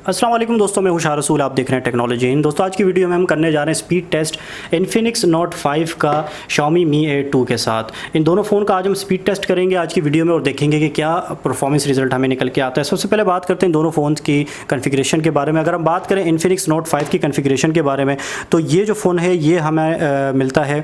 अस्सलाम वालेकुम दोस्तों, मैं हूं शाह रसूल। आप देख रहे हैं टेक्नोलॉजी इन। दोस्तों आज की वीडियो में हम करने जा रहे हैं स्पीड टेस्ट इन्फिनिक्स नोट 5 का Xiaomi Mi A2 के साथ। इन दोनों फ़ोन का आज हम स्पीड टेस्ट करेंगे आज की वीडियो में और देखेंगे कि क्या परफॉर्मेंस रिजल्ट हमें निकल के आता है। सबसे पहले बात करते हैं दोनों फ़ोन की कन्फिग्रेशन के बारे में। अगर हम बात करें इन्फिनिक्स नोट 5 की कन्फिग्रेशन के बारे में, तो ये जो फ़ोन है ये हमें मिलता है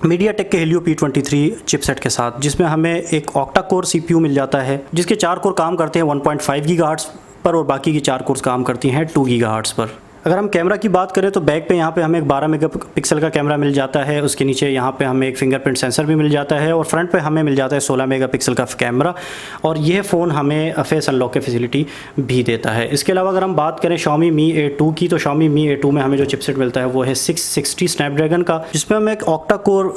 मीडियाटेक के Helio P23 चिपसेट के साथ, जिसमें हमें एक ऑक्टा कोर CPU मिल जाता है, जिसके 4 कोर काम करते हैं 1.5 गीगाहर्ट्ज़ पर और बाकी की 4 कोर्स काम करती हैं 2 गीगाहर्ट्ज़ पर। अगर हम कैमरा की बात करें तो बैक पे यहाँ पे हमें एक 12 मेगापिक्सल का कैमरा मिल जाता है। उसके नीचे यहाँ पे हमें एक फिंगरप्रिंट सेंसर भी मिल जाता है और फ्रंट पे हमें मिल जाता है 16 मेगापिक्सल का कैमरा। और यह फ़ोन हमें फेस अनलॉक की फैसिलिटी भी देता है। इसके अलावा अगर हम बात करें Xiaomi Mi A2 की, तो Xiaomi Mi A2 में हमें जो चिपसेट मिलता है वो है 660 स्नैपड्रैगन का, जिसमें हमें एक ऑक्टा कोर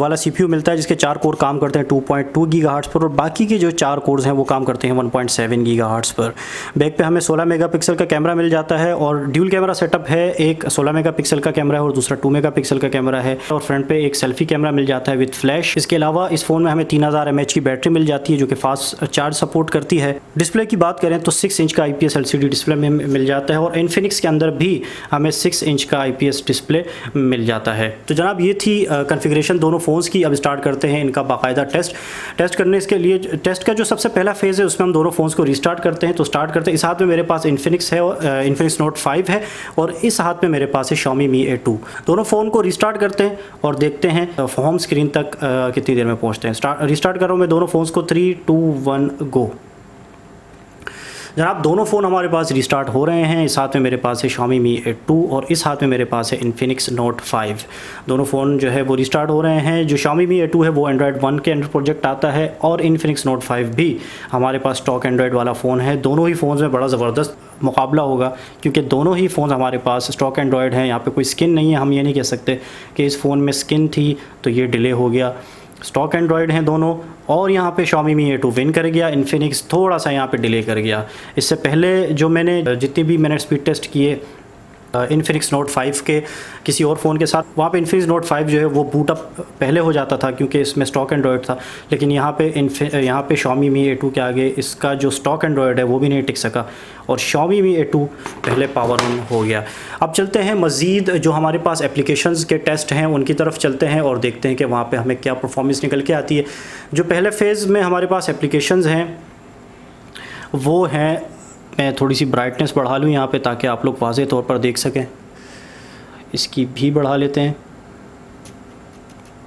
वाला CPU मिलता है, जिसके 4 कोर काम करते हैं 2.2 गीगाहर्ट्ज़ पर और बाकी के जो 4 कोर्स हैं वो काम करते हैं 1.7 गीगाहर्ट्ज़ पर। बैक पे हमें 16 मेगापिक्सल का कैमरा मिल जाता है और ड्यूल कैमरा सेटअप है। एक 16 मेगापिक्सल का कैमरा है और दूसरा 2 मेगापिक्सल का कैमरा है और फ्रंट पे एक सेल्फी कैमरा मिल जाता है विद फ्लैश। इसके अलावा इस फ़ोन में हमें 3000 mAh की बैटरी मिल जाती है जो कि फास्ट चार्ज सपोर्ट करती है। डिस्प्ले की बात करें तो 6 इंच का IPS LCD डिस्प्ले में मिल जाता है और इन्फिनिक्स के अंदर भी हमें 6 इंच का IPS डिस्प्ले मिल जाता है। तो जनाब ये थी कन्फिग्रेशन दोनों फ़ोन्स की। अब स्टार्ट करते हैं इनका बाकायदा टेस्ट करने। इसके लिए टेस्ट का जो सबसे पहला फेज़ है उसमें हम दोनों फ़ोन्स को रिस्टार्ट करते हैं। तो स्टार्ट करते हैं। इस हाथ में मेरे पास इन्फिनिक्स है, इन्फिनिक्स नोट 5 है और इस हाथ में मेरे पास है Xiaomi Mi A2। दोनों फ़ोन को रिस्टार्ट करते हैं और देखते हैं होम स्क्रीन तक कितनी देर में पहुंचते हैं। रिस्टार्ट कर रहा हूँ मैं दोनों फ़ोन्स को। 3, 2, 1 गो। जनाब दोनों फ़ोन हमारे पास रिस्टार्ट हो रहे हैं। इस हाथ में मेरे पास है Xiaomi Mi A2 और इस हाथ में मेरे पास है इन्फिनिक्स नोट 5। दोनों फ़ोन जो है वो रिस्टार्ट हो रहे हैं। जो Xiaomi Mi A2 है वो Android 1 के अंडर प्रोजेक्ट आता है और इन्फिनिक्स नोट 5 भी हमारे पास स्टॉक एंड्रॉयड वाला फ़ोन है। दोनों ही फ़ोन्स में बड़ा ज़बरदस्त मुकाबला होगा क्योंकि दोनों ही फ़ोन हमारे पास स्टॉक एंड्रॉयड हैं। यहाँ पे कोई स्किन नहीं है। हम ये नहीं कह सकते कि इस फ़ोन में स्किन थी तो ये डिले हो गया। स्टॉक एंड्रॉयड हैं दोनों और यहाँ पे Xiaomi Mi A2 विन कर गया। इन्फिनिक्स थोड़ा सा यहाँ पे डिले कर गया। इससे पहले जो जितनी भी मैंने स्पीड टेस्ट किए इन्फिनिक्स नोट 5 के किसी और फ़ोन के साथ, वहाँ पे इन्फिनिक्स नोट 5 जो है वो बूट अप पहले हो जाता था क्योंकि इसमें स्टॉक एंड्रॉयड था। लेकिन यहाँ पे Xiaomi Mi A2 के आगे इसका जो स्टॉक एंड्रॉयड है वो भी नहीं टिक सका और Xiaomi Mi A2 पहले पावर ऑन हो गया। अब चलते हैं मज़ीद जो हमारे पास एप्लीकेशंस के टेस्ट हैं उनकी तरफ चलते हैं और देखते हैं कि वहाँ पर हमें क्या परफॉर्मेंस निकल के आती है। जो पहले फ़ेज़ में हमारे पास एप्लीकेशंस हैं वो हैं, मैं थोड़ी सी ब्राइटनेस बढ़ा लूँ यहाँ पे ताकि आप लोग वाज़े तौर पर देख सकें। इसकी भी बढ़ा लेते हैं।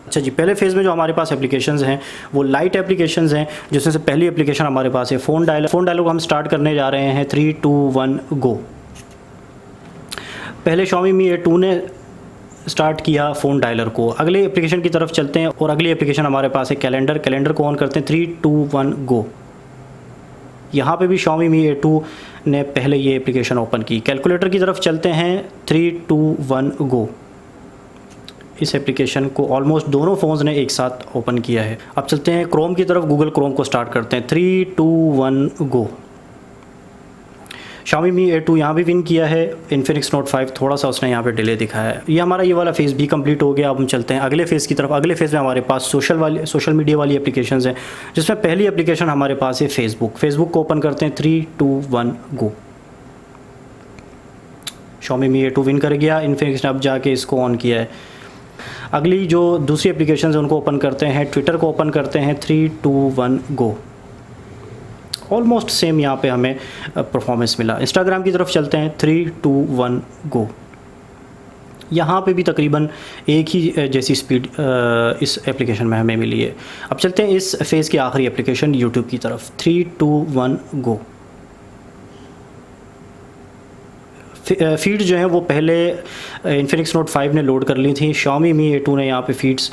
अच्छा जी, पहले फ़ेज़ में जो हमारे पास एप्लीकेशंस हैं वो लाइट एप्लीकेशंस हैं, जिसमें से पहली एप्लीकेशन हमारे पास है फ़ोन डायलर। फ़ोन डायलर को हम स्टार्ट करने जा रहे हैं। 3, 2, 1 गो। पहले Xiaomi Mi A2 ने स्टार्ट किया फ़ोन डायलर को। अगले एप्लीकेशन की तरफ चलते हैं और अगली एप्लीकेशन हमारे पास है कैलेंडर। कैलेंडर को ऑन करते हैं। 3, 2, 1 गो। यहाँ पे भी Xiaomi Mi A2 ने पहले ये एप्लीकेशन ओपन की। कैलकुलेटर की तरफ चलते हैं। 3, 2, 1 गो। इस एप्लीकेशन को ऑलमोस्ट दोनों फ़ोन्स ने एक साथ ओपन किया है। अब चलते हैं क्रोम की तरफ। गूगल क्रोम को स्टार्ट करते हैं। 3, 2, 1 गो। Xiaomi Mi A2 यहाँ भी विन किया है। इन्फिनिक्स नोट 5 थोड़ा सा उसने यहाँ पे डिले दिखाया है। ये हमारा ये वाला फ़ेज़ भी कंप्लीट हो गया। अब हम चलते हैं अगले फ़ेज़ की तरफ। अगले फ़ेज़ में हमारे पास सोशल मीडिया वाली एप्लीकेशंस हैं, जिसमें पहली एप्लीकेशन हमारे पास है फेसबुक। फेसबुक को ओपन करते हैं। 3, 2, 1 गो। Xiaomi Mi A2 विन कर गया। इन्फिनिक्स ने अब जाके इसको ऑन किया है। अगली जो दूसरी एप्लीकेशन है उनको ओपन करते हैं। ट्विटर को ओपन करते हैं। 3, 2, 1 गो। ऑलमोस्ट सेम यहाँ पे हमें परफॉर्मेंस मिला। इंस्टाग्राम की तरफ चलते हैं। 3, 2, 1 गो। यहाँ पे भी तकरीबन एक ही जैसी स्पीड इस एप्लीकेशन में हमें मिली है। अब चलते हैं इस फेज़ की आखिरी एप्लीकेशन यूट्यूब की तरफ। 3, 2, 1 गो। फीड जो है वो पहले इन्फिनिक्स नोट 5 ने लोड कर ली थी। Xiaomi Mi A2 ने यहाँ पे फीड्स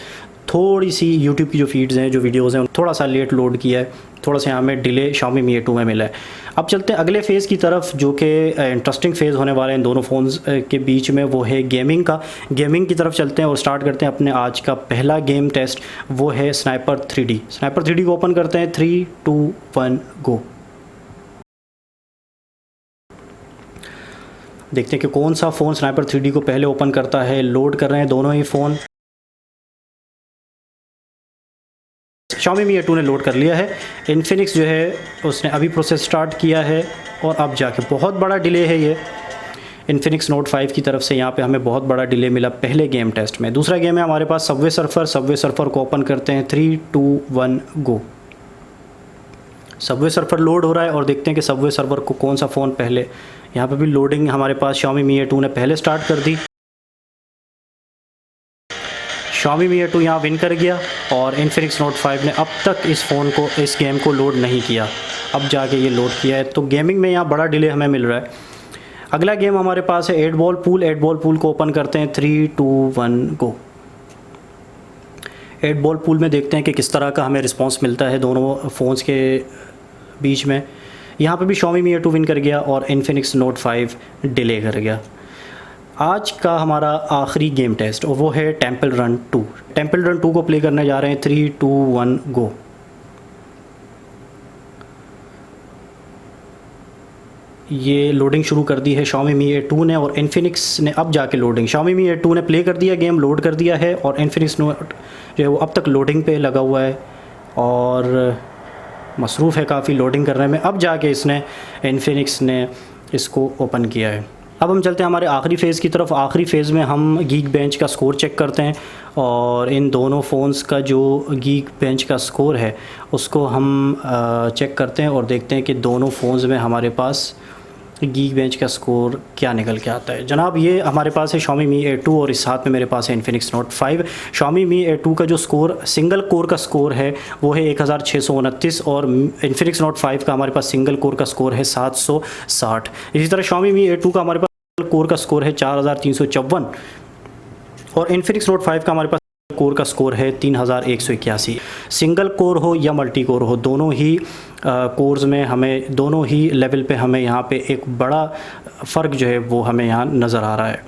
थोड़ी सी यूट्यूब की जो फीड्स हैं, जो वीडियोज़ हैं, थोड़ा सा लेट लोड किया है। थोड़ा सा यहाँ में डिले Xiaomi Mi A2 में मिला है। अब चलते हैं अगले फ़ेज़ की तरफ जो कि इंटरेस्टिंग फ़ेज़ होने वाले हैं दोनों फ़ोन्स के बीच में, वो है गेमिंग का। गेमिंग की तरफ चलते हैं और स्टार्ट करते हैं अपने आज का पहला गेम टेस्ट। वो है स्नाइपर 3D। स्नाइपर 3D को ओपन करते हैं। 3, 2, 1 गो। देखते हैं कि कौन सा फ़ोन स्नाइपर 3D को पहले ओपन करता है। लोड कर रहे हैं दोनों ही फ़ोन। Xiaomi Mi A2 ने लोड कर लिया है। इन्फिनिक्स जो है उसने अभी प्रोसेस स्टार्ट किया है और अब जाके बहुत बड़ा डिले है ये इन्फिनिक्स नोट 5 की तरफ से। यहाँ पे हमें बहुत बड़ा डिले मिला पहले गेम टेस्ट में। दूसरा गेम है हमारे पास सबवे सर्फर को ओपन करते हैं। 3 2 1 गो। सबवे सर्फर लोड हो रहा है और देखते हैं कि सबवे सर्फर को कौन सा फ़ोन पहले, यहाँ पे भी लोडिंग हमारे पास Xiaomi Mi A2 ने पहले स्टार्ट कर दी। Xiaomi Mi A2 यहाँ विन कर गया और इन्फिनिक्स नोट 5 ने अब तक इस गेम को लोड नहीं किया, अब जाके ये लोड किया है। तो गेमिंग में यहाँ बड़ा डिले हमें मिल रहा है। अगला गेम हमारे पास है 8 बॉल पूल को ओपन करते हैं। 3 2 1 गो। 8 बॉल पूल में देखते हैं कि किस तरह का हमें रिस्पांस मिलता है दोनों फ़ोन्स के बीच में। यहाँ पे भी Xiaomi Mi A2 विन कर गया और इन्फिनिक्स नोट 5 डिले कर गया। आज का हमारा आखिरी गेम टेस्ट और वो है टेम्पल रन 2। टेम्पल रन 2 को प्ले करने जा रहे हैं। 3 2 1 गो। ये लोडिंग शुरू कर दी है Xiaomi Mi A2 ने और इन्फिनिक्स ने अब जाके लोडिंग। Xiaomi Mi A2 ने प्ले कर दिया, गेम लोड कर दिया है और इन्फिनिक्स नोट जो है वो अब तक लोडिंग पे लगा हुआ है और मसरूफ़ है काफ़ी लोडिंग करने में। अब जाके इन्फिनिक्स ने इसको ओपन किया है। अब हम चलते हैं हमारे आखिरी फ़ेज़ की तरफ। आखिरी फ़ेज़ में हम गीक बेंच का स्कोर चेक करते हैं और इन दोनों फ़ोन्स का जो गीक बेंच का स्कोर है उसको हम चेक करते हैं और देखते हैं कि दोनों फ़ोन्स में हमारे पास गीक बेंच का स्कोर क्या निकल के आता है। जनाब ये हमारे पास है Xiaomi Mi A2 और इस साथ में मेरे पास है Infinix note 5। Xiaomi Mi A2 का जो स्कोर सिंगल कोर का स्कोर है वो है 1629 और इन्फिनिक्स नोट 5 का हमारे पास सिंगल कोर का स्कोर है 760। इसी तरह Xiaomi Mi A2 का हमारे पास कोर का स्कोर है 4354 और इन्फिनिक्स नोट 5 का हमारे पास कोर का स्कोर है 3181। सिंगल कोर हो या मल्टी कोर हो, दोनों ही कोर्स में हमें दोनों ही लेवल पे हमें यहाँ पे एक बड़ा फ़र्क जो है वो हमें यहाँ नज़र आ रहा है।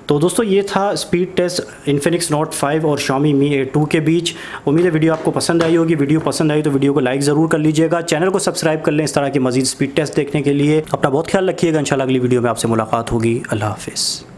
तो दोस्तों ये था स्पीड टेस्ट इन्फिनिक्स नोट 5 और Xiaomi Mi A2 के बीच। उम्मीद है वीडियो आपको पसंद आई होगी। वीडियो पसंद आई तो वीडियो को लाइक ज़रूर कर लीजिएगा, चैनल को सब्सक्राइब कर लें इस तरह के मज़ीद स्पीड टेस्ट देखने के लिए। अपना बहुत ख्याल रखिएगा। इंशाल्लाह अगली वीडियो में आपसे मुलाकात होगी। अल्लाह हाफ़िज़।